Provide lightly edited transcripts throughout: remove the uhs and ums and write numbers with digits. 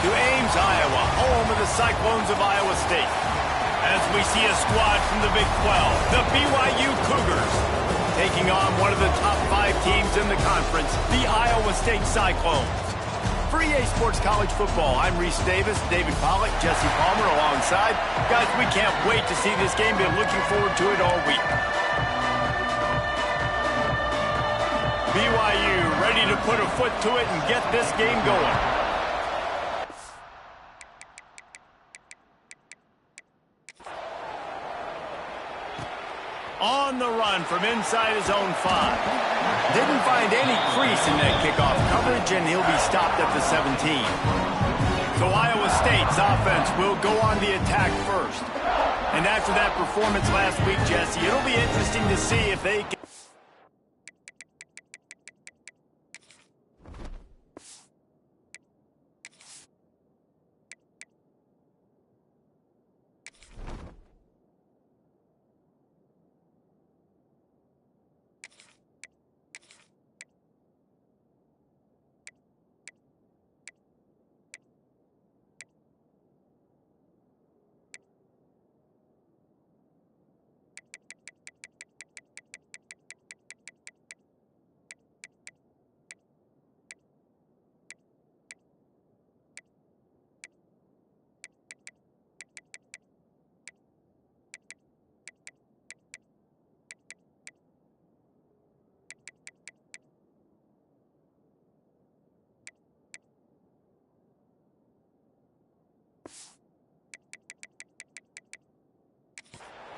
to Ames, Iowa, home of the Cyclones of Iowa State. As we see a squad from the Big 12, the BYU Cougars, taking on one of the top 5 teams in the conference, the Iowa State Cyclones. For EA Sports College Football, I'm Reese Davis, David Pollack, Jesse Palmer alongside. Guys, we can't wait to see this game. Been looking forward to it all week. BYU ready to put a foot to it and get this game going. On the run from inside his own 5. Didn't find any crease in that kickoff coverage, and he'll be stopped at the 17. So Iowa State's offense will go on the attack first. And after that performance last week, Jesse, it'll be interesting to see if they can...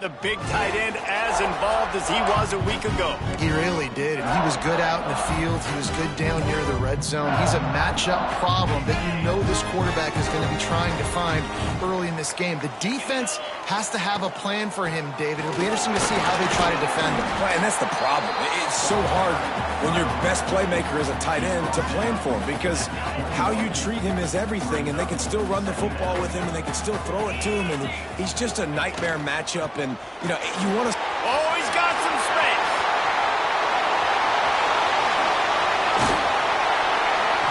The big tight end as involved as he was a week ago. He really did, and he was good out in the field. He was good down near the red zone. He's a matchup problem that you know this quarterback is going to be trying to find early in this game. The defense has to have a plan for him, David. It'll be interesting to see how they try to defend him. Well, and that's the problem. It's so hard when your best playmaker is a tight end to plan for him, because how you treat him is everything, and they can still run the football with him, and they can still throw it to him, and he's just a nightmare matchup. And you know, you want to... Oh, he's got some space.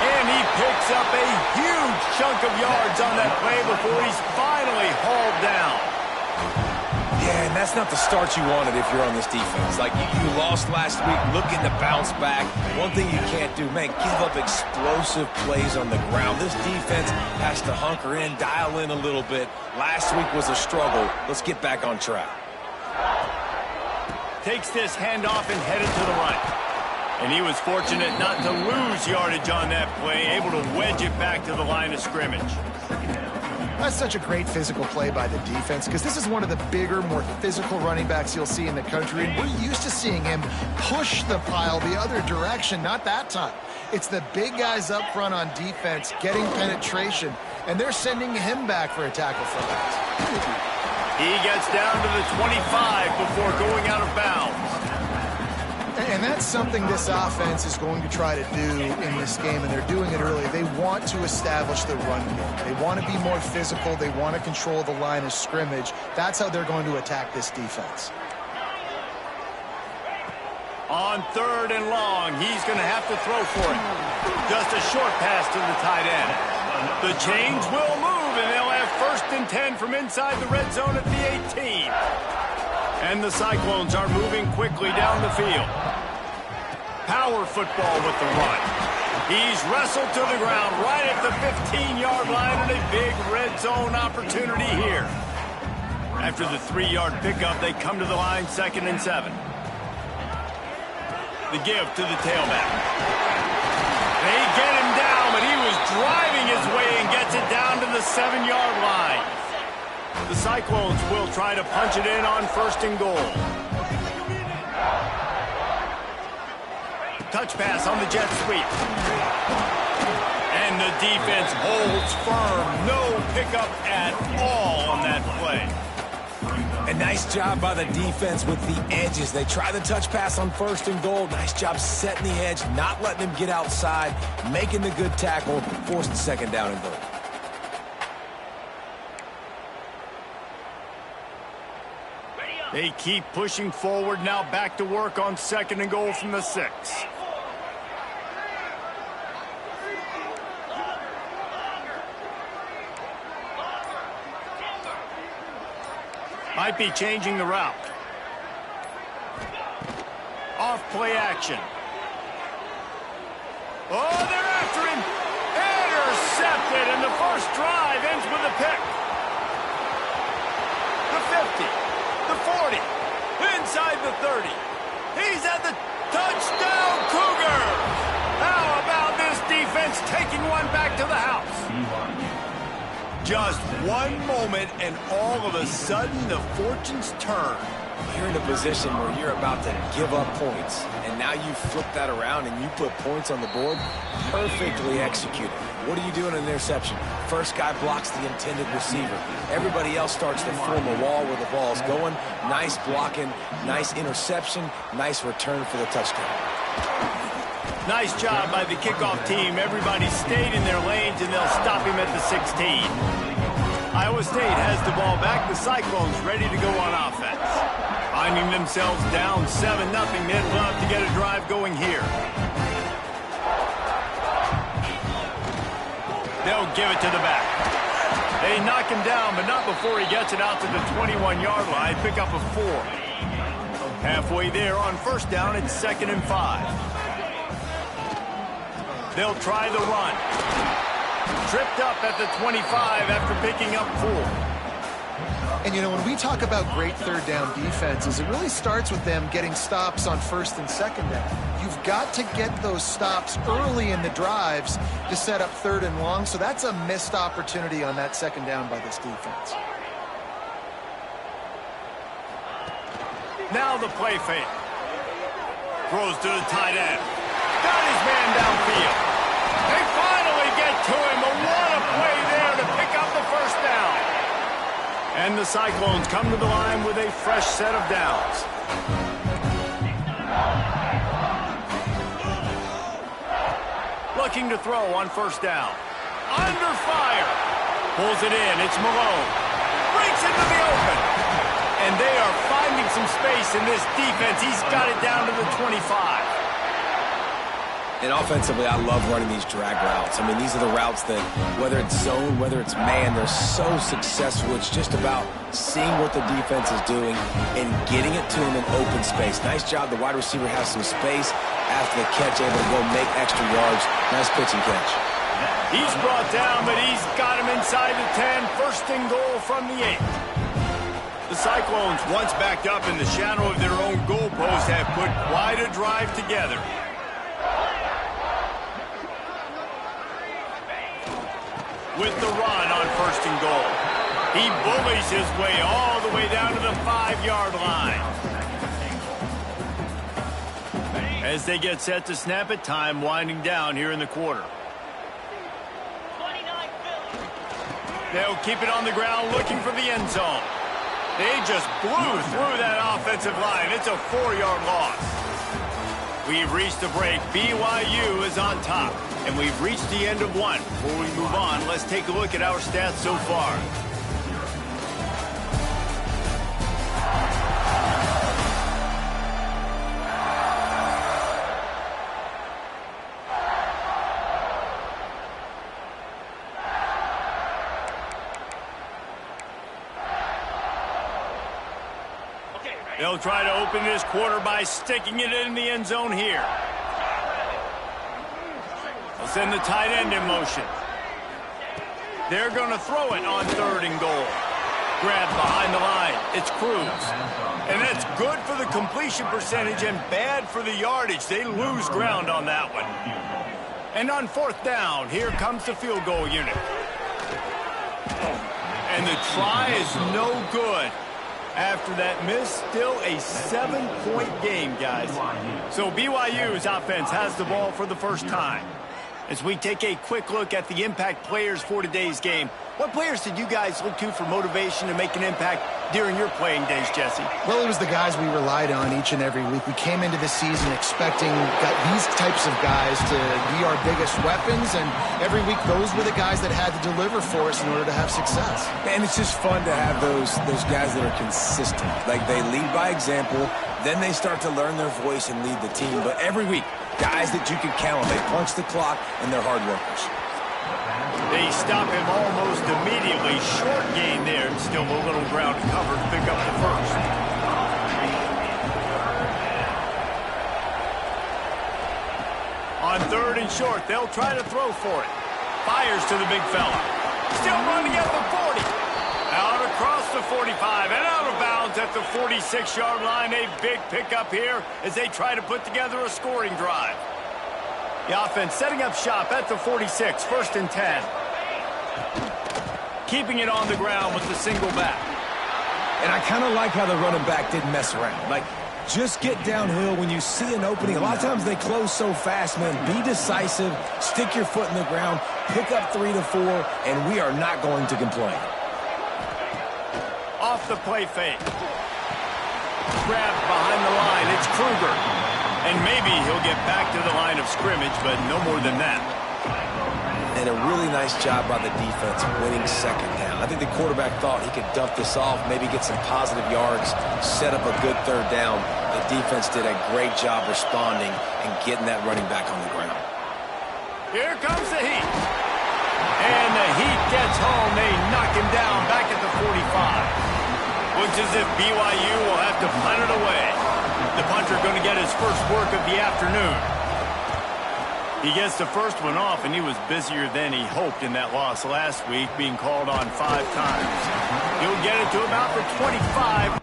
And he picks up a huge chunk of yards on that play before he's finally hauled down. Yeah, and that's not the start you wanted if you're on this defense. Like, you lost last week, looking to bounce back. One thing you can't do, man, give up explosive plays on the ground. This defense has to hunker in, dial in a little bit. Last week was a struggle. Let's get back on track. Takes this handoff and headed to the right. And he was fortunate not to lose yardage on that play, able to wedge it back to the line of scrimmage. That's such a great physical play by the defense, because this is one of the bigger, more physical running backs you'll see in the country. And we're used to seeing him push the pile the other direction. Not that time. It's the big guys up front on defense getting penetration, and they're sending him back for a tackle for that. He gets down to the 25 before going out of bounds. And that's something this offense is going to try to do in this game, and they're doing it early. They want to establish the run game. They want to be more physical. They want to control the line of scrimmage. That's how they're going to attack this defense. On 3rd and long, he's going to have to throw for it. Just a short pass to the tight end. The chains will move, and they'll have 1st and 10 from inside the red zone at the 18. And the Cyclones are moving quickly down the field. Power football with the run. He's wrestled to the ground right at the 15-yard line, and a big red zone opportunity here. After the 3-yard pickup, they come to the line 2nd and 7. The give to the tailback. They get him down, but he was driving his way and gets it down to the 7-yard line. The Cyclones will try to punch it in on 1st and goal. Touch pass on the jet sweep. And the defense holds firm. No pickup at all on that play. A nice job by the defense with the edges. They try the touch pass on 1st and goal. Nice job setting the edge, not letting him get outside, making the good tackle, forcing 2nd down and goal. They keep pushing forward, now back to work on 2nd and goal from the 6. Might be changing the route. Off play action. Oh, they're after him. Intercepted, and the first drive ends with a pick. The 50, the 40, inside the 30. He's at the touchdown, Cougars. How about this defense taking one back to the house? Just one moment, and all of a sudden, the fortunes turn. You're in a position where you're about to give up points, and now you flip that around and you put points on the board. Perfectly executed. What do you do in an interception? First guy blocks the intended receiver. Everybody else starts to form a wall where the ball's going. Nice blocking, nice interception, nice return for the touchdown. Nice job by the kickoff team. Everybody stayed in their lanes, and they'll stop him at the 16. Iowa State has the ball back. The Cyclones ready to go on offense. Finding themselves down 7-0. They'd love to get a drive going here. They'll give it to the back. They knock him down, but not before he gets it out to the 21-yard line. Pick up a 4. Halfway there on first down, it's 2nd and 5. They'll try the run. Tripped up at the 25 after picking up 4. And, you know, when we talk about great third down defenses, it really starts with them getting stops on first and second down. You've got to get those stops early in the drives to set up 3rd and long, so that's a missed opportunity on that second down by this defense. Now the play fake. Throws to the tight end. Got his man downfield. They finally get to him, but what a play there to pick up the first down. And the Cyclones come to the line with a fresh set of downs. Looking to throw on first down. Under fire. Pulls it in. It's Malone. Breaks into the open. And they are finding some space in this defense. He's got it down to the 25. And offensively, I love running these drag routes. I mean, these are the routes that, whether it's zone, whether it's man, they're so successful. It's just about seeing what the defense is doing and getting it to him in open space. Nice job. The wide receiver has some space after the catch, able to go make extra yards. Nice pitch and catch. He's brought down, but he's got him inside the 10. First and goal from the 8. The Cyclones, once backed up in the shadow of their own goalpost, have put quite a drive together. With the run on first and goal. He bullies his way all the way down to the 5-yard line. As they get set to snap it, time winding down here in the quarter. They'll keep it on the ground looking for the end zone. They just blew through that offensive line. It's a 4-yard loss. We've reached the break. BYU is on top. And we've reached the end of one. Before we move on, let's take a look at our stats so far. They'll try to open this quarter by sticking it in the end zone here. They'll send the tight end in motion. They're going to throw it on 3rd and goal. Grabbed behind the line. It's Cruz. And that's good for the completion percentage and bad for the yardage. They lose ground on that one. And on 4th down, here comes the field goal unit. And the try is no good. After that miss, still a 7-point game, guys. So BYU's offense has the ball for the first time. As we take a quick look at the impact players for today's game, what players did you guys look to for motivation to make an impact during your playing days, Jesse? Well, it was the guys we relied on each and every week. We came into the season expecting these types of guys to be our biggest weapons, and every week those were the guys that had to deliver for us in order to have success. And it's just fun to have those guys that are consistent. Like, they lead by example, then they start to learn their voice and lead the team. But every week, guys that you can count on. They punch the clock, and they're hard workers. They stop him almost immediately. Short gain there, and still a little ground covered to pick up the first. On 3rd and short, they'll try to throw for it. Fires to the big fella. Still running at the 40. Out across the 45 and out of bounds at the 46-yard line. A big pickup here as they try to put together a scoring drive. The offense setting up shop at the 46, 1st and 10. Keeping it on the ground with the single back. And I kind of like how the running back didn't mess around. Like, just get downhill when you see an opening. A lot of times they close so fast, man. Be decisive, stick your foot in the ground, pick up 3 to 4, and we are not going to complain. Off the play fake. Grabbed behind the line. It's Kruger. And maybe he'll get back to the line of scrimmage, but no more than that. And a really nice job by the defense winning 2nd down. I think the quarterback thought he could dump this off, maybe get some positive yards, set up a good 3rd down. The defense did a great job responding and getting that running back on the ground. Here comes the heat. And the heat gets home. They knock him down back at the 45. Looks as if BYU will have to punt it away. The punter going to get his first work of the afternoon. He gets the first one off, and he was busier than he hoped in that loss last week, being called on 5 times. He'll get it to about the 25.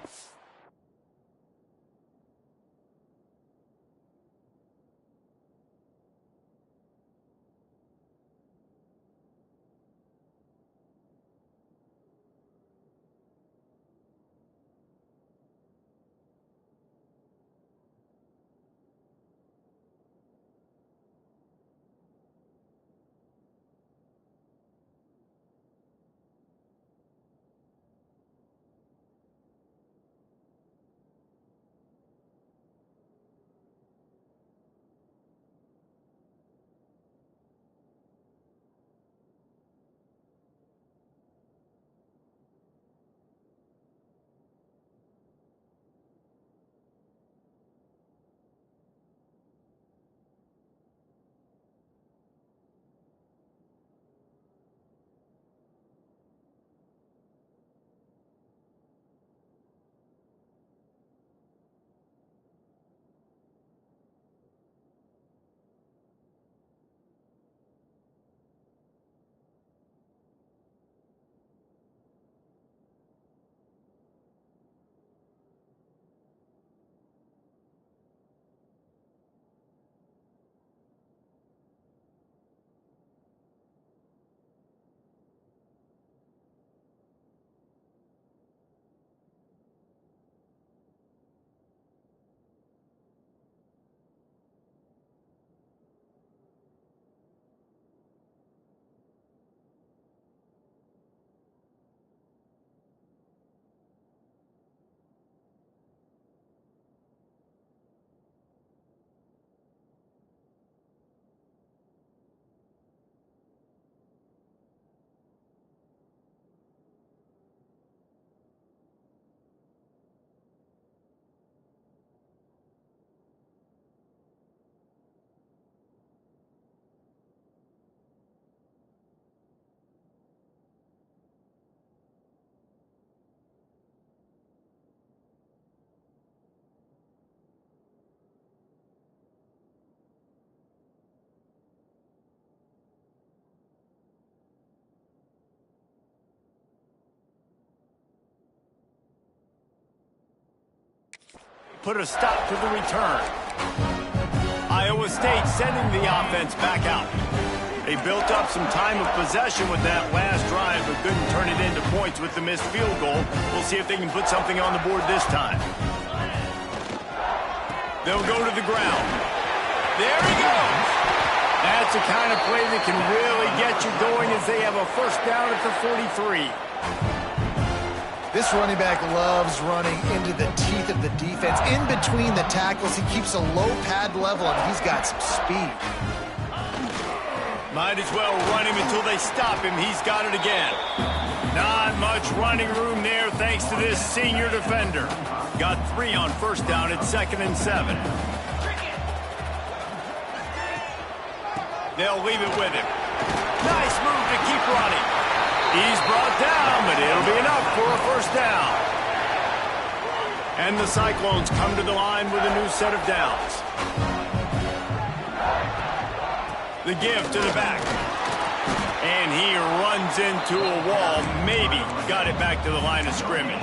Put a stop to the return. Iowa State sending the offense back out. They built up some time of possession with that last drive, but couldn't turn it into points with the missed field goal. We'll see if they can put something on the board this time. They'll go to the ground. There he goes. That's the kind of play that can really get you going as they have a 1st down at the 43. This running back loves running into the teeth of the defense. In between the tackles, he keeps a low pad level, and he's got some speed. Might as well run him until they stop him. He's got it again. Not much running room there thanks to this senior defender. Got 3 on 1st down at 2nd and 7. They'll leave it with him. Nice move to keep running. He's brought down, but it'll be enough for a 1st down. And the Cyclones come to the line with a new set of downs. The give to the back. And he runs into a wall. Maybe got it back to the line of scrimmage.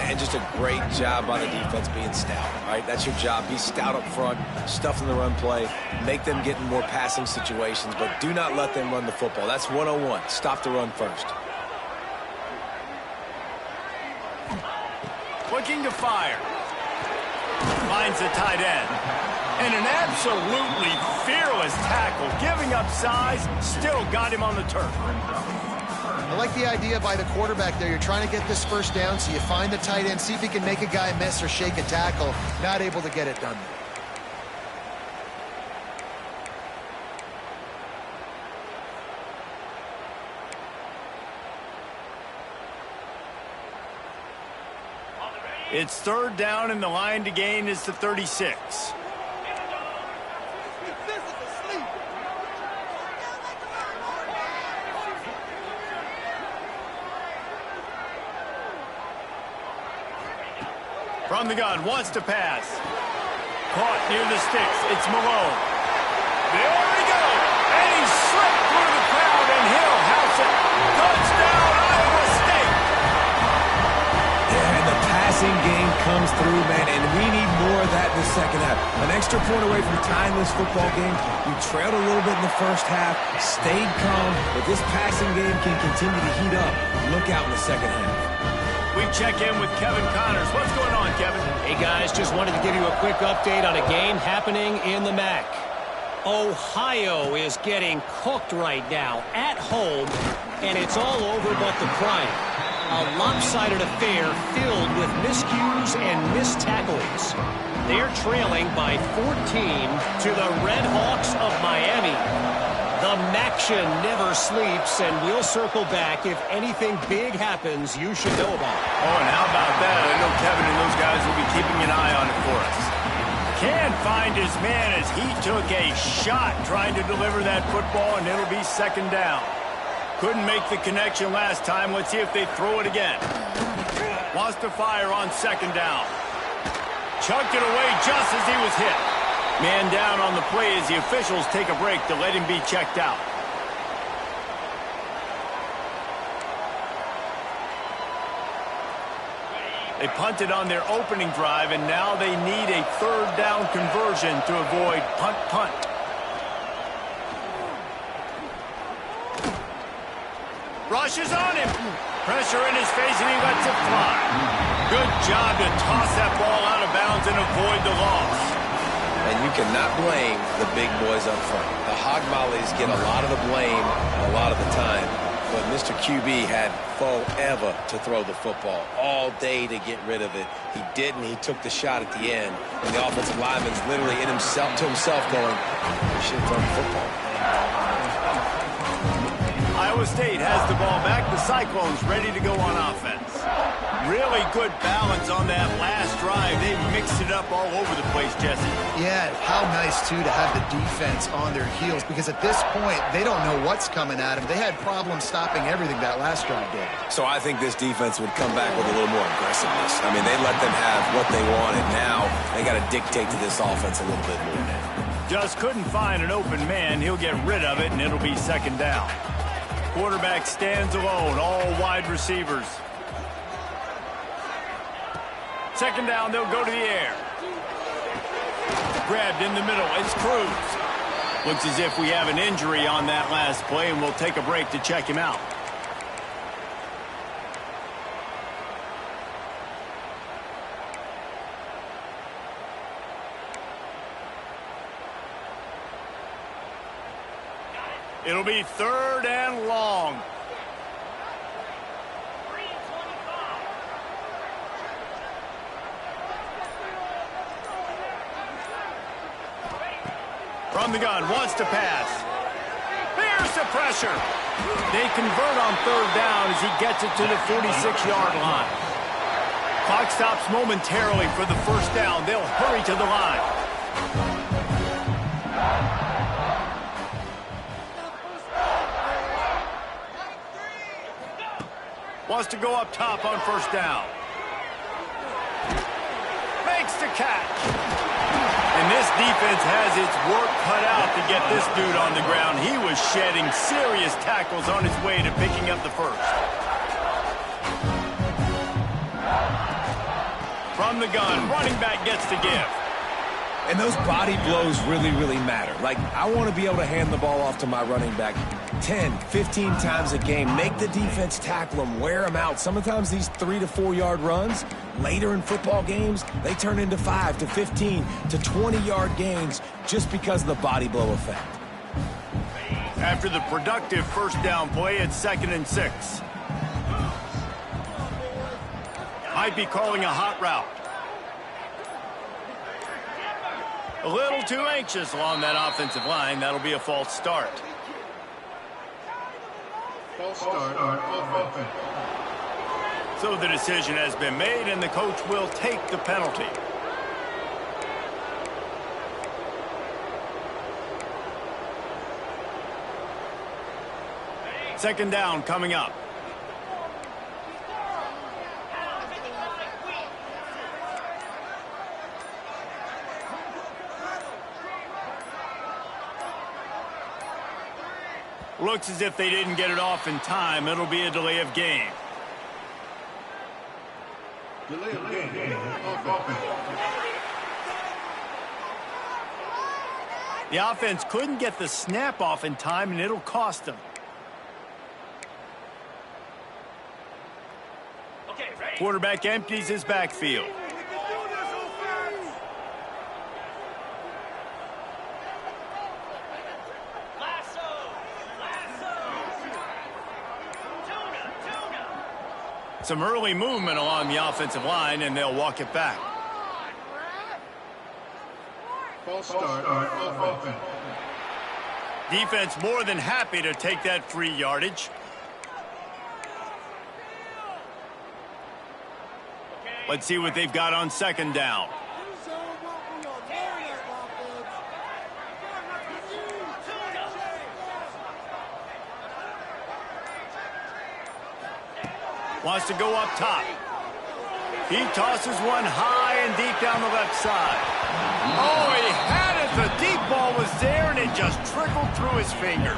And just a great job by the defense being stout, right? That's your job. Be stout up front, stuff in the run play, make them get in more passing situations, but do not let them run the football. That's 101. Stop the run first. Looking to fire. Finds the tight end. And an absolutely fearless tackle. Giving up size, still got him on the turf. I like the idea by the quarterback there. You're trying to get this first down, so you find the tight end, see if he can make a guy miss or shake a tackle. Not able to get it done. It's third down, and the line to gain is the 36. From the gun, wants to pass. Caught near the sticks. It's Malone. There we go. And he slipped through the crowd, and he'll house it. Touchdown, Iowa State. Yeah, and the passing game comes through, man, and we need more of that in the second half. An extra point away from tying this football game. We trailed a little bit in the first half, stayed calm, but this passing game can continue to heat up. Look out in the second half. We check in with Kevin Connors. What's going on, Kevin? Hey, guys, just wanted to give you a quick update on a game happening in the MAC. Ohio is getting cooked right now at home, and it's all over but the crying. A lopsided affair filled with miscues and missed tackles. They're trailing by 14 to the Red Hawks of Miami. The MACtion never sleeps, and we'll circle back if anything big happens you should know about. Oh, and how about that? I know Kevin and those guys will be keeping an eye on it for us. Can't find his man as he took a shot trying to deliver that football, and it'll be second down. Couldn't make the connection last time. Let's see if they throw it again. Wants to fire on second down. Chucked it away just as he was hit. Man down on the play as the officials take a break to let him be checked out. They punted on their opening drive, and now they need a third down conversion to avoid punt. Rushes on him. Pressure in his face, and he lets it fly. Good job to toss that ball out of bounds and avoid the loss. And you cannot blame the big boys up front. The hog mollies get a lot of the blame a lot of the time. But Mr. QB had forever to throw the football, all day to get rid of it. He didn't. He took the shot at the end. And the offensive lineman's literally to himself going, we should have thrown the football. Iowa State has the ball back. The Cyclones ready to go on offense. Really good balance on that last drive. They mixed it up all over the place, Jesse. Yeah, how nice, too, to have the defense on their heels, because at this point, they don't know what's coming at them. They had problems stopping everything that last drive did. So I think this defense would come back with a little more aggressiveness. I mean, they let them have what they wanted. Now they got to dictate to this offense a little bit more now. Just couldn't find an open man. He'll get rid of it, and it'll be second down. Quarterback stands alone, all wide receivers. Second down, they'll go to the air. Grabbed in the middle, it's Cruz. Looks as if we have an injury on that last play, and we'll take a break to check him out. It'll be third and long. From the gun, wants to pass. There's the pressure. They convert on third down as he gets it to the 46-yard line. Clock stops momentarily for the first down. They'll hurry to the line. Wants to go up top on first down. Makes the catch. And this defense has its work cut out to get this dude on the ground. He was shedding serious tackles on his way to picking up the first. From the gun, running back gets to give. And those body blows really, really matter. Like, I want to be able to hand the ball off to my running back 10, 15 times a game. Make the defense tackle them, wear them out. Sometimes these 3 to 4 yard runs, later in football games, they turn into 5 to 15 to 20 yard gains just because of the body blow effect. After the productive first down play, it's 2nd and 6. Might be calling a hot route. A little too anxious along that offensive line. That'll be a false start. False start on offense. So the decision has been made, and the coach will take the penalty. Second down coming up. Looks as if they didn't get it off in time. It'll be a delay of game. Delay of game. Offense. The offense couldn't get the snap off in time, and it'll cost them. Quarterback empties his backfield. Some early movement along the offensive line, and they'll walk it back. False start on offense. Defense more than happy to take that free yardage. Let's see what they've got on second down. Wants to go up top. He tosses one high and deep down the left side. Oh, he had it. The deep ball was there, and it just trickled through his fingers.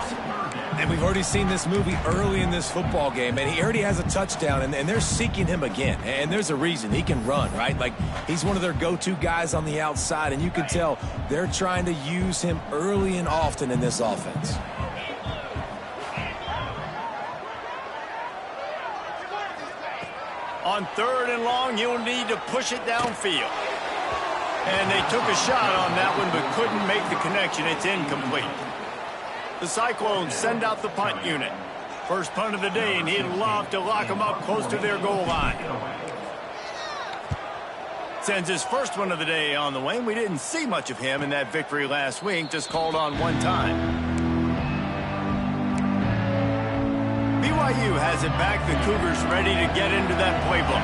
And we've already seen this movie early in this football game, and he already has a touchdown, and they're seeking him again. And there's a reason. He can run, right? Like, he's one of their go-to guys on the outside, and you can tell they're trying to use him early and often in this offense. On 3rd and long, you'll need to push it downfield. And they took a shot on that one, but couldn't make the connection. It's incomplete. The Cyclones send out the punt unit. First punt of the day, and he'd love to lock them up close to their goal line. Sends his first one of the day on the way. We didn't see much of him in that victory last week, just called on one time. BYU has it back. The Cougars ready to get into that playbook.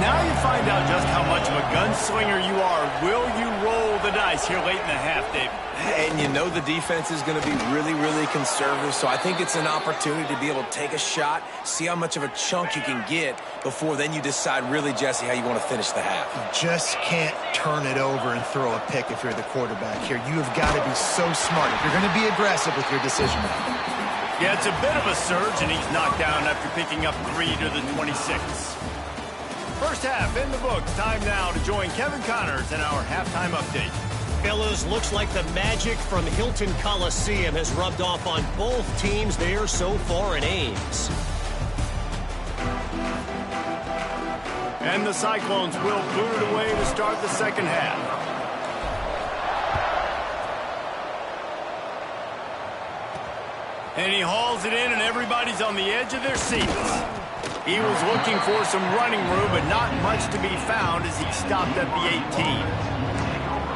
Now you find out just how much of a gunslinger you are. Will you roll the dice here late in the half, Dave? And you know the defense is going to be really, really conservative, so I think it's an opportunity to be able to take a shot, see how much of a chunk you can get before then you decide really, Jesse, how you want to finish the half. You just can't turn it over and throw a pick if you're the quarterback here. You have got to be so smart if you're going to be aggressive with your decision making. Yeah, it's a bit of a surge, and he's knocked down after picking up 3 to the 26. First half in the books. Time now to join Kevin Connors in our halftime update. Fellas, looks like the magic from Hilton Coliseum has rubbed off on both teams there so far in Ames. And the Cyclones will boot it away to start the second half. And he hauls it in, and everybody's on the edge of their seats. He was looking for some running room, but not much to be found as he stopped at the 18.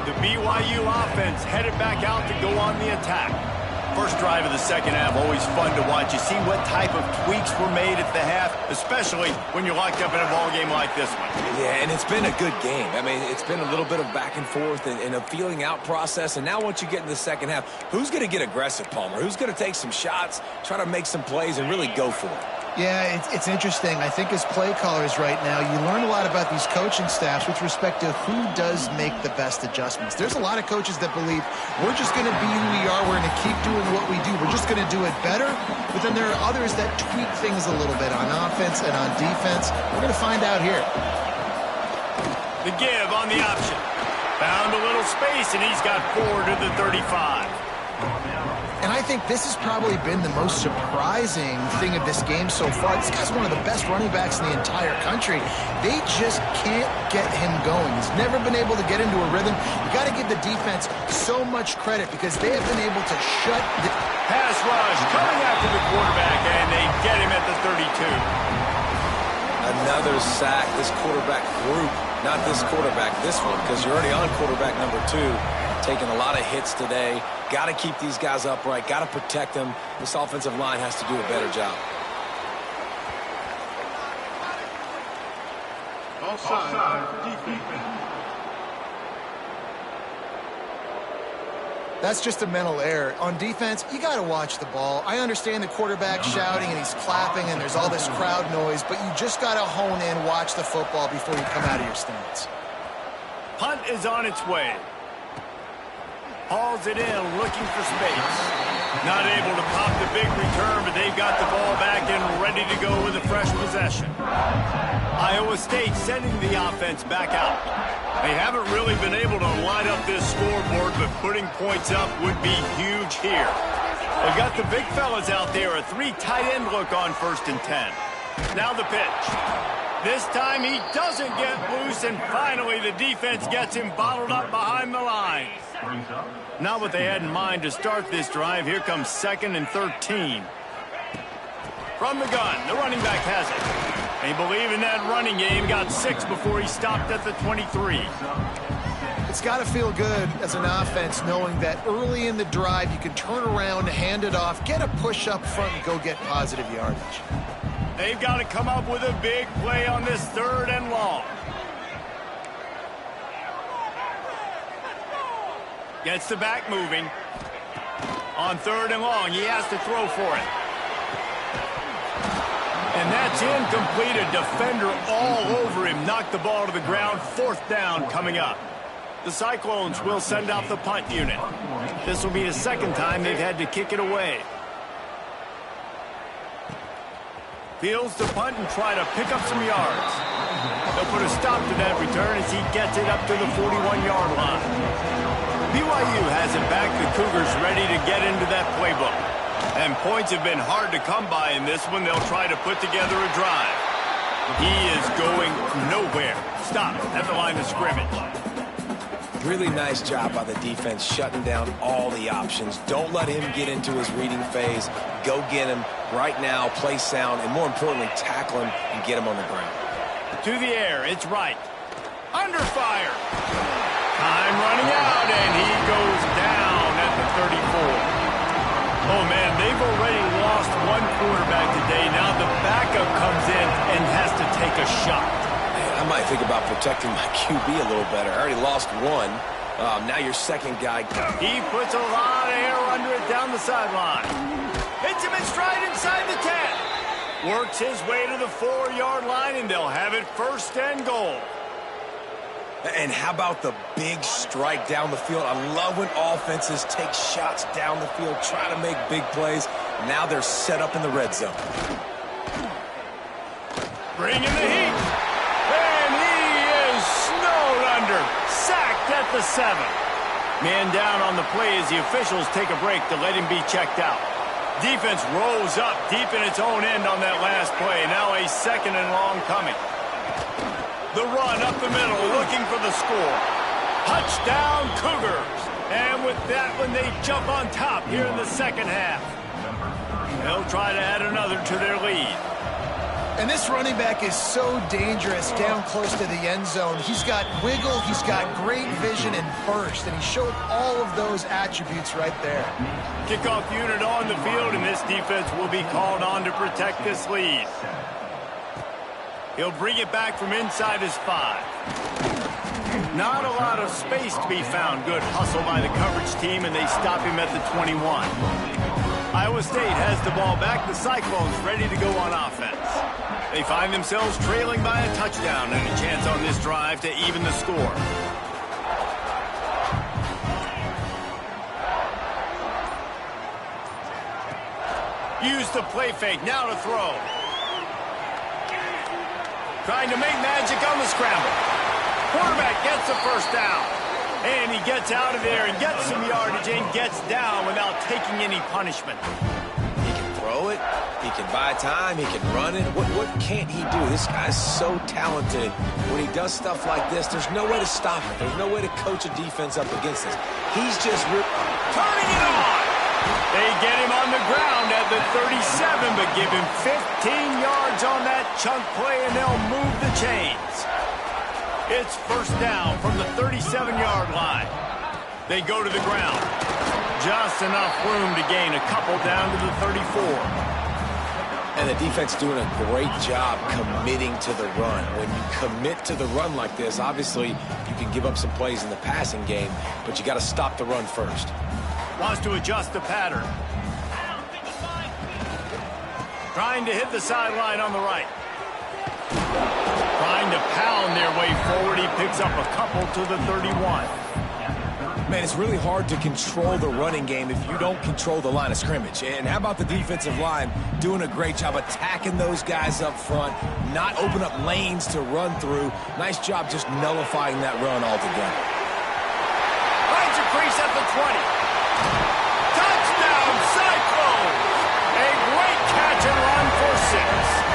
The BYU offense headed back out to go on the attack. First drive of the second half, always fun to watch. You see what type of tweaks were made at the half, especially when you're locked up in a ball game like this one. Yeah, and it's been a good game. I mean, it's been a little bit of back and forth and a feeling out process. And now once you get in the second half, who's going to get aggressive, Palmer? Who's going to take some shots, try to make some plays, and really go for it? Yeah, it's interesting. I think as play callers right now, you learn a lot about these coaching staffs with respect to who does make the best adjustments. There's a lot of coaches that believe we're just going to be who we are. We're going to keep doing what we do. We're just going to do it better. But then there are others that tweak things a little bit on offense and on defense. We're going to find out here. The give on the option. Found a little space, and he's got 4 to the 35. And I think this has probably been the most surprising thing of this game so far. This guy's one of the best running backs in the entire country. They just can't get him going. He's never been able to get into a rhythm. You got to give the defense so much credit because they have been able to shut the pass rush coming after the quarterback, and they get him at the 32. Another sack. This quarterback group, not this quarterback, this one, because you're already on quarterback number 2. Taking a lot of hits today. Got to keep these guys upright. Got to protect them. This offensive line has to do a better job. Offside. Defense. That's just a mental error. On defense, you got to watch the ball. I understand the quarterback shouting and he's clapping and there's all this crowd noise, but you just got to hone in, watch the football before you come out of your stance. Punt is on its way. Hauls it in, looking for space. Not able to pop the big return, but they've got the ball back and ready to go with a fresh possession. Iowa State sending the offense back out. They haven't really been able to line up this scoreboard, but putting points up would be huge here. They've got the big fellas out there, a 3 tight end look on 1st and 10. Now the pitch. This time he doesn't get loose, and finally the defense gets him bottled up behind the line. Not what they had in mind to start this drive. Here comes 2nd and 13. From the gun, the running back has it. They believe in that running game. Got 6 before he stopped at the 23. It's got to feel good as an offense knowing that early in the drive you can turn around, hand it off, get a push up front, and go get positive yardage. They've got to come up with a big play on this 3rd and long. Gets the back moving. On 3rd and long, he has to throw for it. And that's incomplete. A defender all over him. Knocked the ball to the ground. 4th down coming up. The Cyclones will send out the punt unit. This will be the 2nd time they've had to kick it away. Fields the punt and try to pick up some yards. They'll put a stop to that return as he gets it up to the 41-yard line. BYU has it back. The Cougars ready to get into that playbook. And points have been hard to come by in this one. They'll try to put together a drive. He is going nowhere. Stop at the line of scrimmage. Really nice job by the defense shutting down all the options. Don't let him get into his reading phase. Go get him right now, play sound, and more importantly, tackle him and get him on the ground. To the air, it's right. Under fire. Time running out, and he goes down at the 34. Oh, man, they've already lost 1 quarterback today. Now the backup comes in and has to take a shot. Man, I might think about protecting my QB a little better. I already lost 1. Now your 2nd guy. He puts a lot of air under it down the sideline. Hits him in stride inside the 10. Works his way to the 4-yard line, and they'll have it 1st and goal. And how about the big strike down the field? I love when offenses take shots down the field, trying to make big plays. Now they're set up in the red zone. Bringing the heat. And he is snowed under. Sacked at the 7. Man down on the play as the officials take a break to let him be checked out. Defense rolls up deep in its own end on that last play. Now a 2nd and long coming. The run up the middle, looking for the score. Touchdown, Cougars. And with that one, they jump on top here in the 2nd half. They'll try to add another to their lead. And this running back is so dangerous down close to the end zone. He's got wiggle, he's got great vision and burst, and he showed all of those attributes right there. Kickoff unit on the field, and this defense will be called on to protect this lead. He'll bring it back from inside his 5. Not a lot of space to be found. Good hustle by the coverage team, and they stop him at the 21. Iowa State has the ball back. The Cyclones ready to go on offense. They find themselves trailing by a touchdown and a chance on this drive to even the score. Use the play fake, now to throw. Trying to make magic on the scramble. Quarterback gets the first down. And he gets out of there and gets some yardage and gets down without taking any punishment. He can throw it. He can buy time. He can run it. What can't he do? This guy's so talented. When he does stuff like this, there's no way to stop it. There's no way to coach a defense up against this. He's just turning it on. They get him on the ground at the 37, but give him 15 yards on that chunk play, and they'll move the chains. It's first down from the 37-yard line. They go to the ground. Just enough room to gain a couple down to the 34. And the defense doing a great job committing to the run. When you commit to the run like this, obviously you can give up some plays in the passing game, but you got to stop the run first. Wants to adjust the pattern. Trying to hit the sideline on the right. Trying to pound their way forward. He picks up a couple to the 31. Man, it's really hard to control the running game if you don't control the line of scrimmage. And how about the defensive line doing a great job attacking those guys up front, not open up lanes to run through. Nice job just nullifying that run altogether. Finds a crease at the 20. Touchdown, Cyclones! A great catch and run for 6.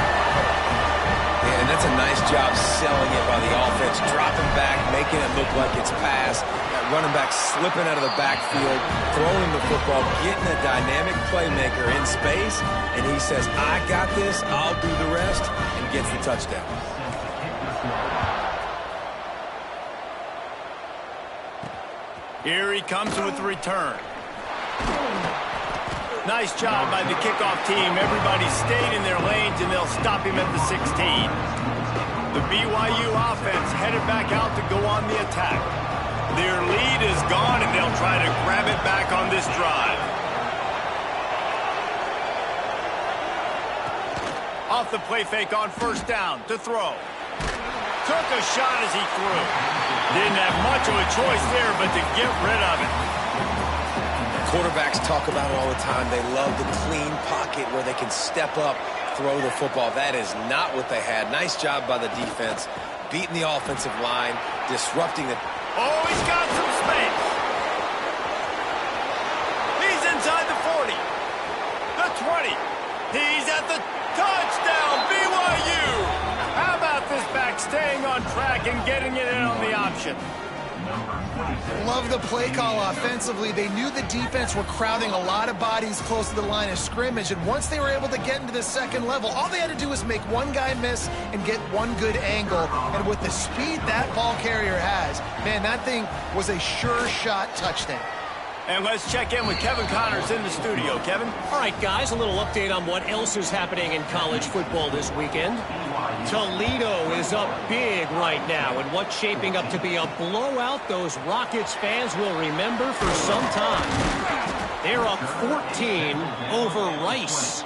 And that's a nice job selling it by the offense, dropping back, making it look like it's pass. That running back slipping out of the backfield, throwing the football, getting a dynamic playmaker in space, and he says, I got this, I'll do the rest, and gets the touchdown. Here he comes with the return. Nice job by the kickoff team. Everybody stayed in their lanes, and they'll stop him at the 16. The BYU offense headed back out to go on the attack. Their lead is gone, and they'll try to grab it back on this drive. Off the play fake on first down to throw. Took a shot as he threw. Didn't have much of a choice there, but to get rid of it. Quarterbacks talk about it all the time. They love the clean pocket where they can step up, throw the football. That is not what they had. Nice job by the defense, beating the offensive line, disrupting the... Oh, he's got some space. He's inside the 40. The 20. He's at the touchdown, BYU. How about this back staying on track and getting it in on the option? Love the play call offensively. They knew the defense were crowding a lot of bodies close to the line of scrimmage, and once they were able to get into the second level, all they had to do was make one guy miss and get one good angle. And with the speed that ball carrier has, man, that thing was a sure shot touchdown. And let's check in with Kevin Connors in the studio. Kevin? All right, guys, a little update on what else is happening in college football this weekend. Toledo is up big right now in what's shaping up to be a blowout those Rockets fans will remember for some time. They're up 14 over Rice.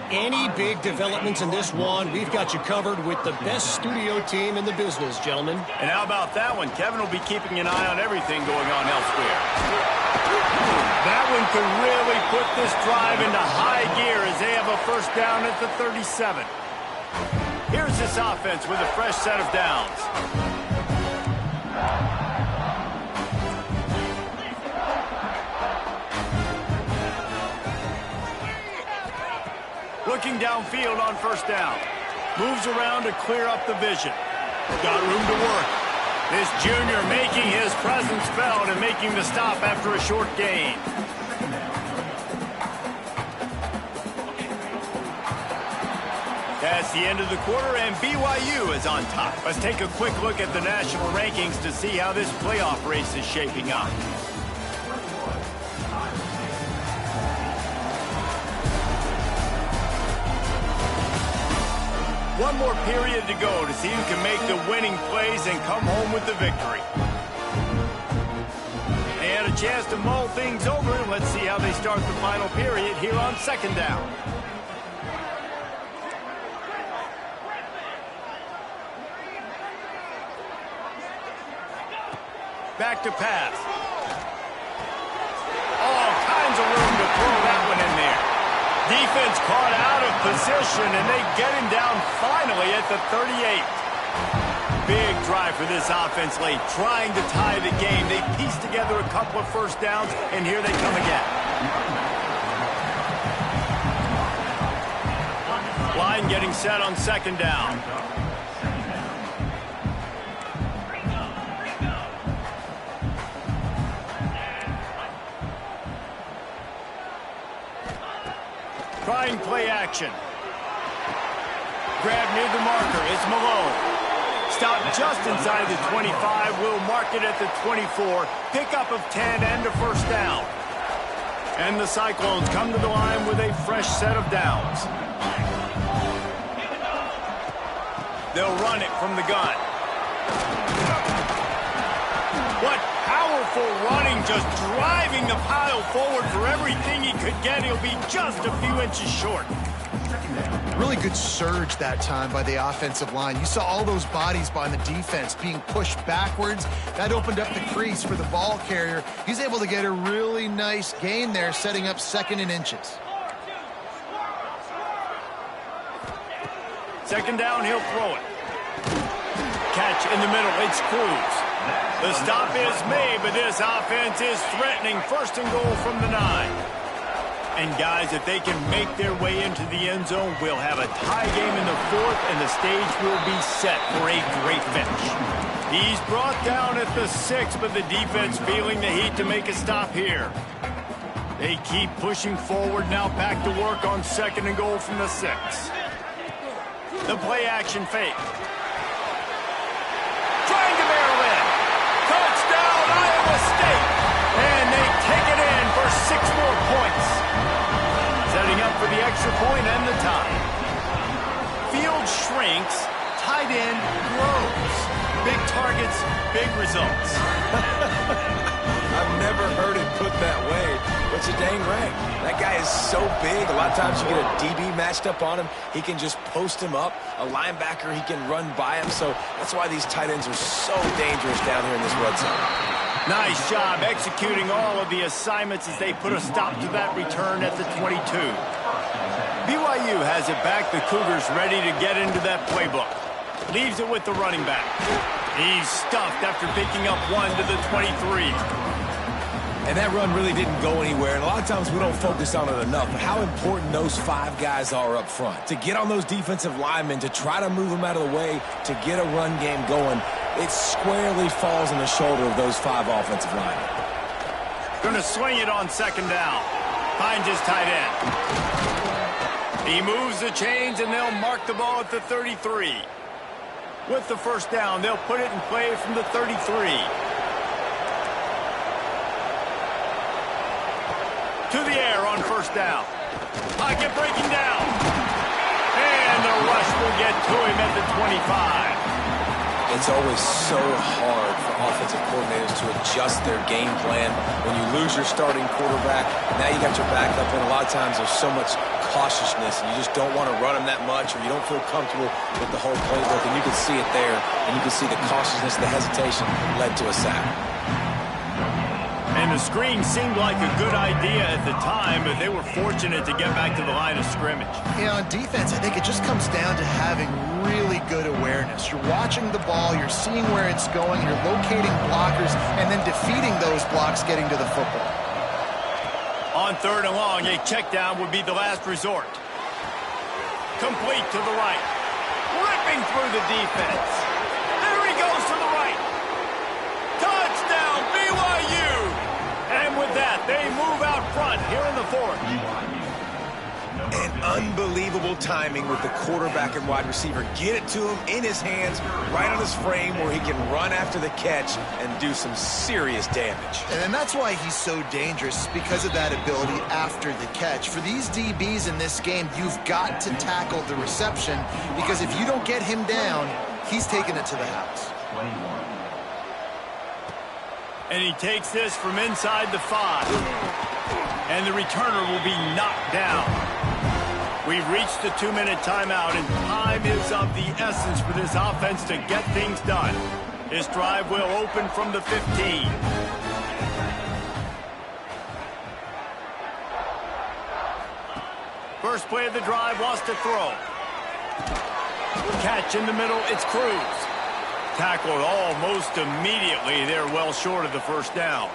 Any big developments in this one, we've got you covered with the best studio team in the business, gentlemen. And how about that one? Kevin will be keeping an eye on everything going on elsewhere. That one could really put this drive into high gear as they have a first down at the 37. Here's this offense with a fresh set of downs. Looking downfield on first down. Moves around to clear up the vision. Got room to work. This junior making his presence felt and making the stop after a short gain. That's the end of the quarter, and BYU is on top. Let's take a quick look at the national rankings to see how this playoff race is shaping up. One more period to go to see who can make the winning plays and come home with the victory. And get a chance to mull things over. Let's see how they start the final period here on second down. Back to pass. All kinds of room to throw that one in there. Defense caught out of position, and they get him down finally at the 38. Big drive for this offense late, trying to tie the game. They pieced together a couple of first downs, and here they come again. Line getting set on second down. Trying play action. Grab near the marker. It's Malone. Stop just inside the 25. We'll mark it at the 24. Pickup of 10 and a first down. And the Cyclones come to the line with a fresh set of downs. They'll run it from the gun. What powerful running, just driving the pile forward for everything he could get. He'll be just a few inches short. Really good surge that time by the offensive line. You saw all those bodies by the defense being pushed backwards. That opened up the crease for the ball carrier. He's able to get a really nice gain there, setting up second and inches. Second down, he'll throw it. Catch in the middle, it's Cruz. The stop is made, but this offense is threatening first and goal from the 9. And guys, if they can make their way into the end zone, we'll have a tie game in the 4th, and the stage will be set for a great finish. He's brought down at the 6, but the defense feeling the heat to make a stop here. They keep pushing forward, now back to work on second and goal from the 6. The play action fake. Trying to barrel in. Touchdown, Iowa State. And they take it in for 6 more points. Setting up for the extra point and the tie. Field shrinks, tight end grows. Big targets, big results. I've never heard it put that way, but you're dang right. That guy is so big. A lot of times you get a DB matched up on him. He can just post him up. A linebacker, he can run by him. So that's why these tight ends are so dangerous down here in this red zone. Nice job executing all of the assignments as they put a stop to that return at the 22. BYU has it back. The Cougars ready to get into that playbook. Leaves it with the running back. He's stuffed after picking up 1 to the 23. And that run really didn't go anywhere. And a lot of times we don't focus on it enough. But how important those 5 guys are up front. To get on those defensive linemen, to try to move them out of the way, to get a run game going, it squarely falls on the shoulder of those 5 offensive linemen. Going to swing it on second down. Finds his tight end. He moves the chains, and they'll mark the ball at the 33. With the first down, they'll put it in play from the 33. To the air on first down. Pocket breaking down. And the rush will get to him at the 25. It's always so hard for offensive coordinators to adjust their game plan. When you lose your starting quarterback, now you got your backup, and a lot of times there's so much cautiousness, and you just don't want to run them that much, or you don't feel comfortable with the whole playbook, and you can see it there, and you can see the cautiousness, the hesitation led to a sack. And the screen seemed like a good idea at the time, but they were fortunate to get back to the line of scrimmage. Yeah, on defense, I think it just comes down to having really good awareness. You're watching the ball, you're seeing where it's going, you're locating blockers, and then defeating those blocks getting to the football. On third and long, a check down would be the last resort. Complete to the right. Ripping through the defense. There he goes to the right. Touchdown, BYU! And with that, they move out front here in the 4th. And unbelievable timing with the quarterback and wide receiver. Get it to him in his hands, right on his frame where he can run after the catch and do some serious damage. And that's why he's so dangerous, because of that ability after the catch. For these DBs in this game, you've got to tackle the reception, because if you don't get him down, he's taking it to the house. And he takes this from inside the 5. And the returner will be knocked down. We've reached the 2-minute timeout, and time is of the essence for this offense to get things done. This drive will open from the 15. First play of the drive wants to throw. Catch in the middle, it's Cruz. Tackled almost immediately. They're well short of the first down.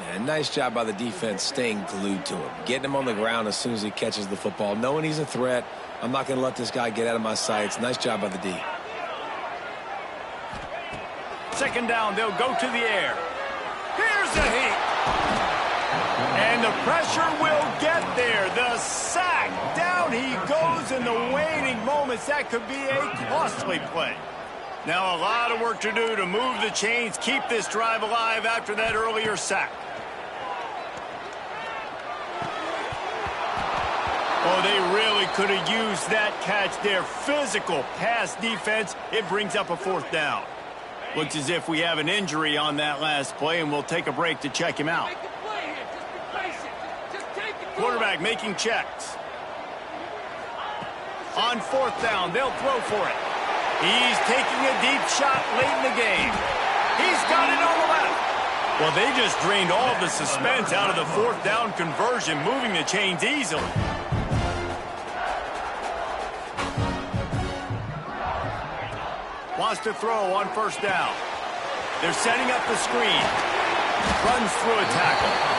Yeah, nice job by the defense staying glued to him. Getting him on the ground as soon as he catches the football. Knowing he's a threat, I'm not going to let this guy get out of my sights. Nice job by the D. Second down, they'll go to the air. Here's a heat. And the pressure will get there. The sack. Down he goes in the waning moments. That could be a costly play. Now a lot of work to do to move the chains, keep this drive alive after that earlier sack. Oh, they really could have used that catch there. Physical pass defense. It brings up a fourth down. Looks as if we have an injury on that last play, and we'll take a break to check him out. Quarterback making checks. On fourth down, they'll throw for it. He's taking a deep shot late in the game. He's got it on the left. Well, they just drained all of the suspense out of the fourth down conversion, moving the chains easily. Wants to throw on first down. They're setting up the screen. Runs through a tackle.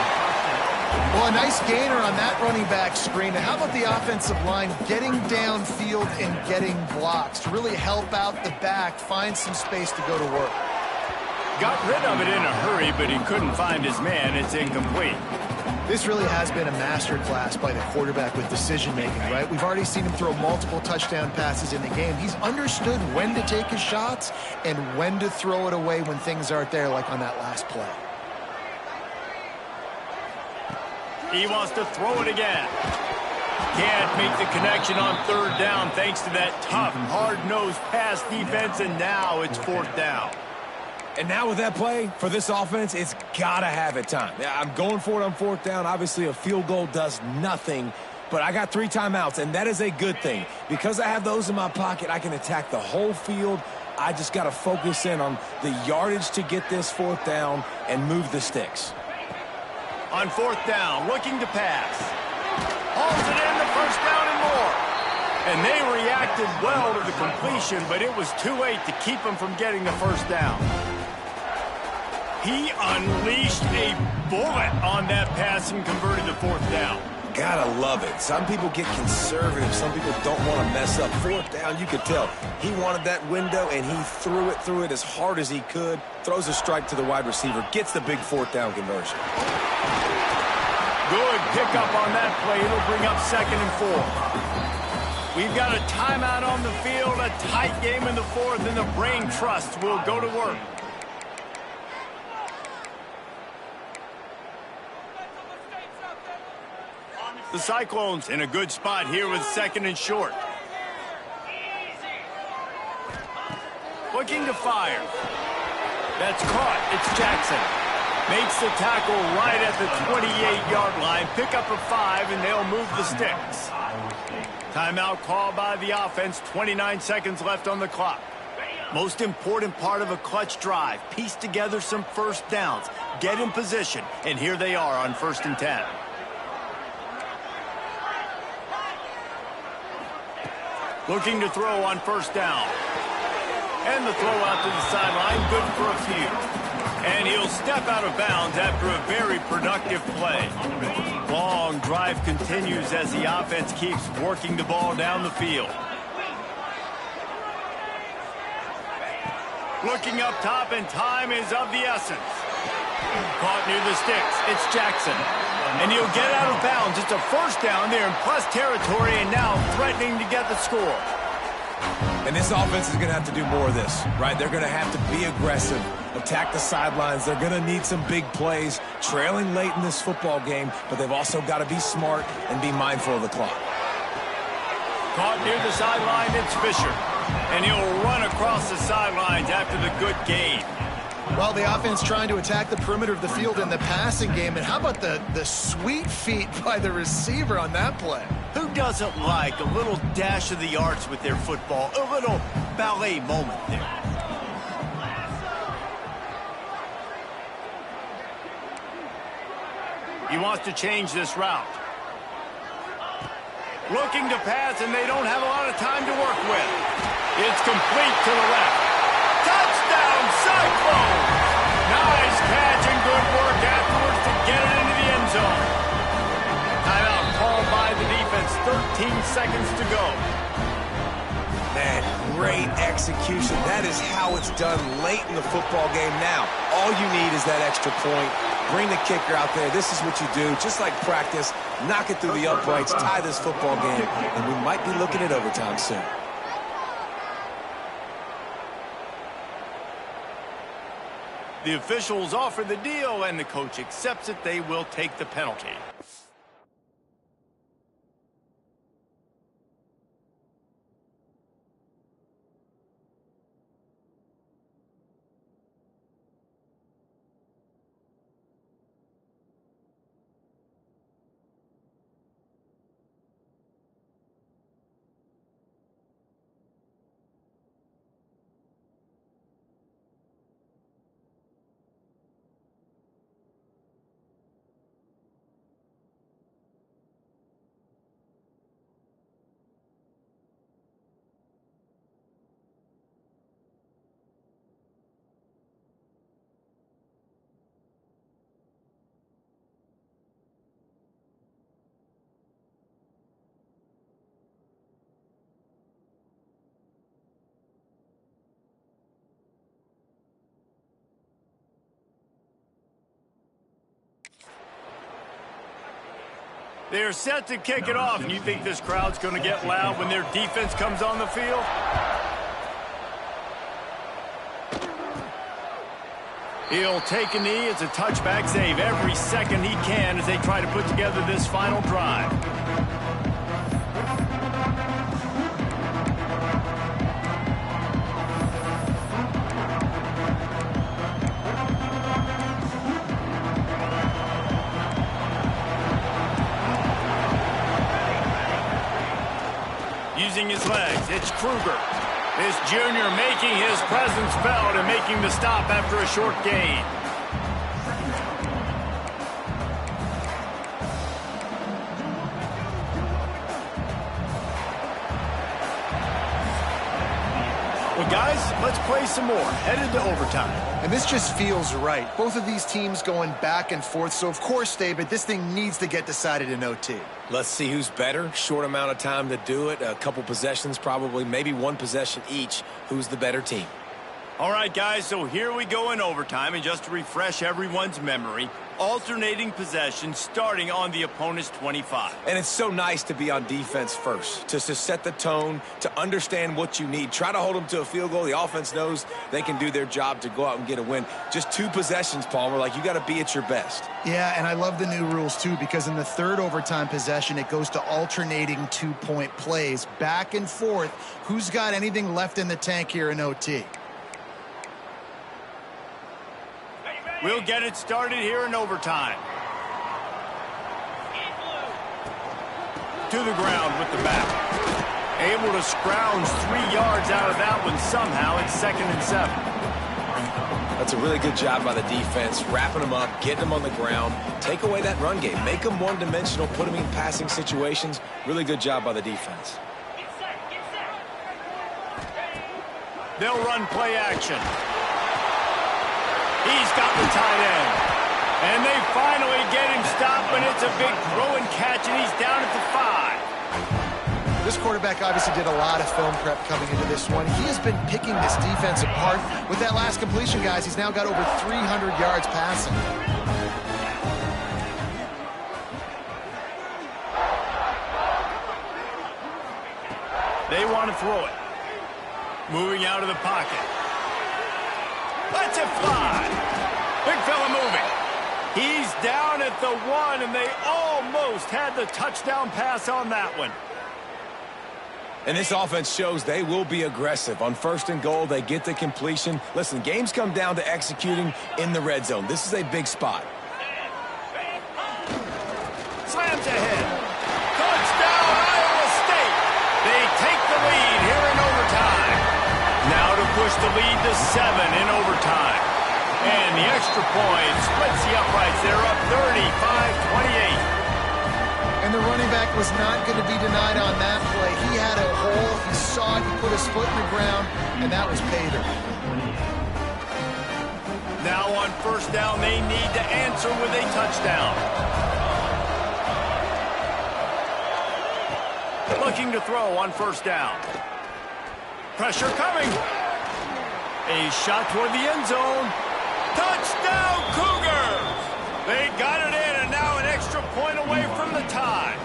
Well, a nice gainer on that running back screen. How about the offensive line getting downfield and getting blocks to really help out the back, find some space to go to work? Got rid of it in a hurry, but he couldn't find his man. It's incomplete. This really has been a masterclass by the quarterback with decision-making, right? We've already seen him throw multiple touchdown passes in the game. He's understood when to take his shots and when to throw it away when things aren't there, like on that last play. He wants to throw it again. Can't make the connection on third down thanks to that tough, hard-nosed pass defense, and now it's fourth down. And now with that play, for this offense, it's got to have it time. Yeah, I'm going for it on fourth down. Obviously, a field goal does nothing, but I got 3 timeouts, and that is a good thing. Because I have those in my pocket, I can attack the whole field. I just got to focus in on the yardage to get this fourth down and move the sticks. On fourth down, looking to pass. Hauls it in, the first down and more. And they reacted well to the completion, but it was too late to keep them from getting the first down. He unleashed a bullet on that pass and converted the fourth down. Gotta love it. Some people get conservative. Some people don't want to mess up. Fourth down, you could tell. He wanted that window, and he threw it as hard as he could. Throws a strike to the wide receiver. Gets the big fourth down conversion. Good pickup on that play. It'll bring up 2nd and 4. We've got a timeout on the field, a tight game in the fourth, and the brain trust will go to work. The Cyclones in a good spot here with 2nd and short. Looking to fire. That's caught. It's Jackson. Makes the tackle right at the 28-yard line. Pick up a 5, and they'll move the sticks. Timeout called by the offense. 29 seconds left on the clock. Most important part of a clutch drive. Piece together some first downs. Get in position. And here they are on 1st and 10. Looking to throw on first down. And the throw out to the sideline. Good for a few. And he'll step out of bounds after a very productive play. Long drive continues as the offense keeps working the ball down the field. Looking up top, and time is of the essence. Caught near the sticks. It's Jackson. And he'll get out of bounds. It's a first down there in plus territory, and now threatening to get the score. And this offense is going to have to do more of this, right? They're going to have to be aggressive, attack the sidelines. They're going to need some big plays, trailing late in this football game, but they've also got to be smart and be mindful of the clock. Caught near the sideline, it's Fisher. And he'll run across the sidelines after the good gain. Well, the offense trying to attack the perimeter of the field in the passing game. And how about the sweet feet by the receiver on that play? Who doesn't like a little dash of the arts with their football? A little ballet moment there. He wants to change this route. Looking to pass, and they don't have a lot of time to work with. It's complete to the left. Touchdown, Cyclones! Nice catch and good work afterwards to get it into the end zone. Timeout called by the defense. 13 seconds to go. Man, great execution. That is how it's done late in the football game now. All you need is that extra point. Bring the kicker out there. This is what you do. Just like practice, knock it through the uprights, tie this football game, and we might be looking at overtime soon. The officials offer the deal, and the coach accepts it. They will take the penalty. They're set to kick it off, and you think this crowd's going to get loud when their defense comes on the field? He'll take a knee. It's a touchback save every second he can as they try to put together this final drive. Using his legs, it's Kruger. This junior making his presence felt and making the stop after a short gain. Well, guys, let's play some more. Headed to overtime. And this just feels right. Both of these teams going back and forth. So, of course, David, this thing needs to get decided in OT. Let's see who's better. Short amount of time to do it. A couple possessions probably, maybe one possession each. Who's the better team? All right, guys, so here we go in overtime. And just to refresh everyone's memory, alternating possession starting on the opponent's 25. And it's so nice to be on defense first, to set the tone, to understand what you need. Try to hold them to a field goal. The offense knows they can do their job to go out and get a win. Just two possessions, Palmer, like you got to be at your best. Yeah, and I love the new rules, too, because in the third overtime possession, it goes to alternating two-point plays, back and forth. Who's got anything left in the tank here in OT? We'll get it started here in overtime. To the ground with the back. Able to scrounge 3 yards out of that one somehow. It's 2nd and 7. That's a really good job by the defense, wrapping them up, getting them on the ground. Take away that run game. Make them one-dimensional, put them in passing situations. Really good job by the defense. They'll run play action. He's got the tight end. And they finally get him stopped, and it's a big throw and catch, and he's down at the 5. This quarterback obviously did a lot of film prep coming into this one. He has been picking this defense apart. With that last completion, guys, he's now got over 300 yards passing. They want to throw it. Moving out of the pocket. Let's it fly. Big fella moving. He's down at the 1, and they almost had the touchdown pass on that one. And this offense shows they will be aggressive. On 1st and goal, they get the completion. Listen, games come down to executing in the red zone. This is a big spot. Slams ahead. Touchdown, Iowa State. They take the lead here in overtime. Now to push the lead to 7 in overtime. And the extra point splits the uprights. They're up 35-28. And the running back was not going to be denied on that play. He had a hole. He saw it. He put his foot in the ground, and that was pay dirt. Now on 1st down, they need to answer with a touchdown. Looking to throw on 1st down. Pressure coming. A shot toward the end zone. Touchdown, Cougars! They got it in, and now an extra point away from the tie.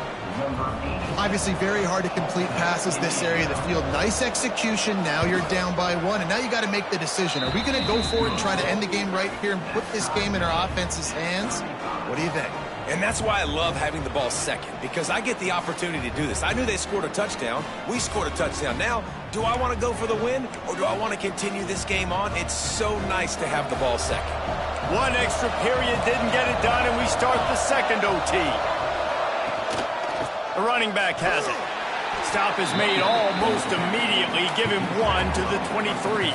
Obviously very hard to complete passes this area of the field. Nice execution. Now you're down by 1, and now you got to make the decision. Are we going to go for it and try to end the game right here and put this game in our offense's hands? What do you think? And that's why I love having the ball second, because I get the opportunity to do this. I knew they scored a touchdown. We scored a touchdown. Now, do I want to go for the win, or do I want to continue this game on? It's so nice to have the ball second. One extra period didn't get it done, and we start the second OT. The running back has it. Stop is made almost immediately. Give him 1 to the 23.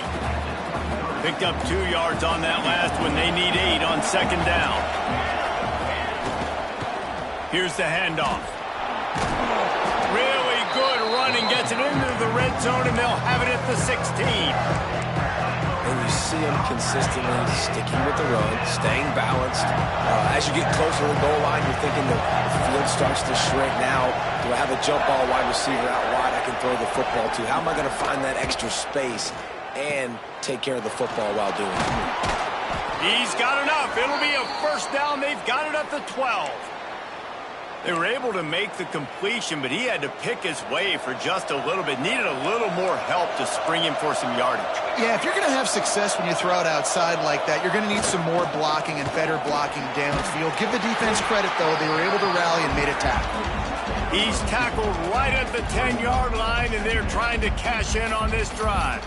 Picked up 2 yards on that last one. They need 8 on 2nd down. Here's the handoff. Really good running. Gets it into the red zone, and they'll have it at the 16. And you see him consistently sticking with the run, staying balanced. As you get closer to the goal line, you're thinking the field starts to shrink. Now, do I have a jump ball wide receiver out wide I can throw the football to? How am I going to find that extra space and take care of the football while doing it? He's got enough. It'll be a 1st down. They've got it at the 12. They were able to make the completion, but he had to pick his way for just a little bit. Needed a little more help to spring him for some yardage. Yeah, if you're going to have success when you throw it outside like that, you're going to need some more blocking and better blocking downfield. Give the defense credit, though. They were able to rally and made a tackle. He's tackled right at the 10-yard line, and they're trying to cash in on this drive.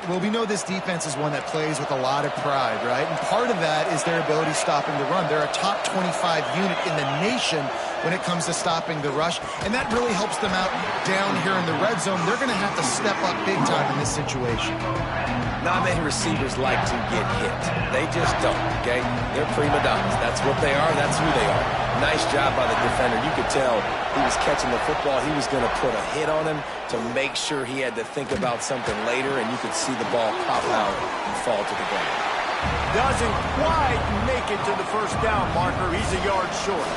Well, we know this defense is one that plays with a lot of pride, right? And part of that is their ability stopping the run. They're a top 25 unit in the nation when it comes to stopping the rush, and that really helps them out down here in the red zone. They're going to have to step up big time in this situation. Not many receivers like to get hit. They just don't, okay? They're prima donnas. That's what they are. That's who they are. Nice job by the defender. You could tell he was catching the football. He was going to put a hit on him to make sure he had to think about something later, and you could see the ball pop out and fall to the ground. Doesn't quite make it to the 1st down marker. He's a yard short.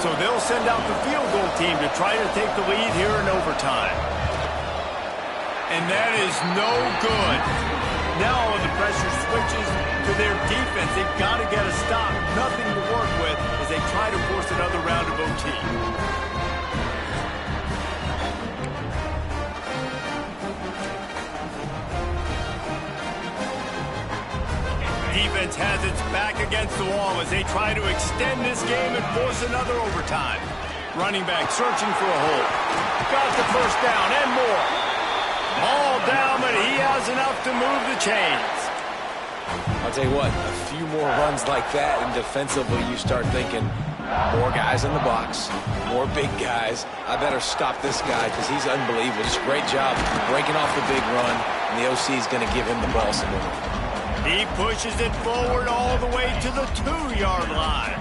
So they'll send out the field goal team to try to take the lead here in overtime. And that is no good. Now the pressure switches to their defense. They've got to get a stop. Nothing to work with as they try to force another round of OT. Defense has its back against the wall as they try to extend this game and force another overtime. Running back searching for a hole. Got the 1st down and more. All down, but he has enough to move the chains. I'll tell you what, a few more runs like that, and defensively you start thinking, more guys in the box, more big guys. I better stop this guy because he's unbelievable. Just a great job breaking off the big run, and the OC is going to give him the ball some more. He pushes it forward all the way to the 2-yard line.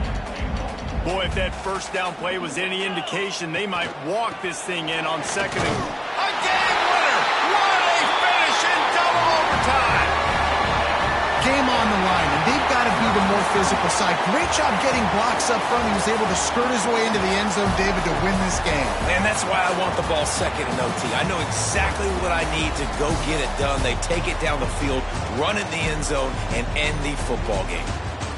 Boy, if that 1st down play was any indication, they might walk this thing in on 2nd and... A game winner! What a finish in double overtime! Game on the line, and they've got to be the more physical side. Great job getting blocks up front. He was able to skirt his way into the end zone, David, to win this game. And that's why I want the ball second in OT. I know exactly what I need to go get it done. They take it down the field, run in the end zone, and end the football game.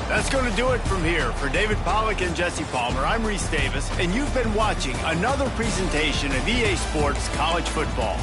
That's going to do it from here. For David Pollack and Jesse Palmer, I'm Reese Davis, and you've been watching another presentation of EA Sports College Football.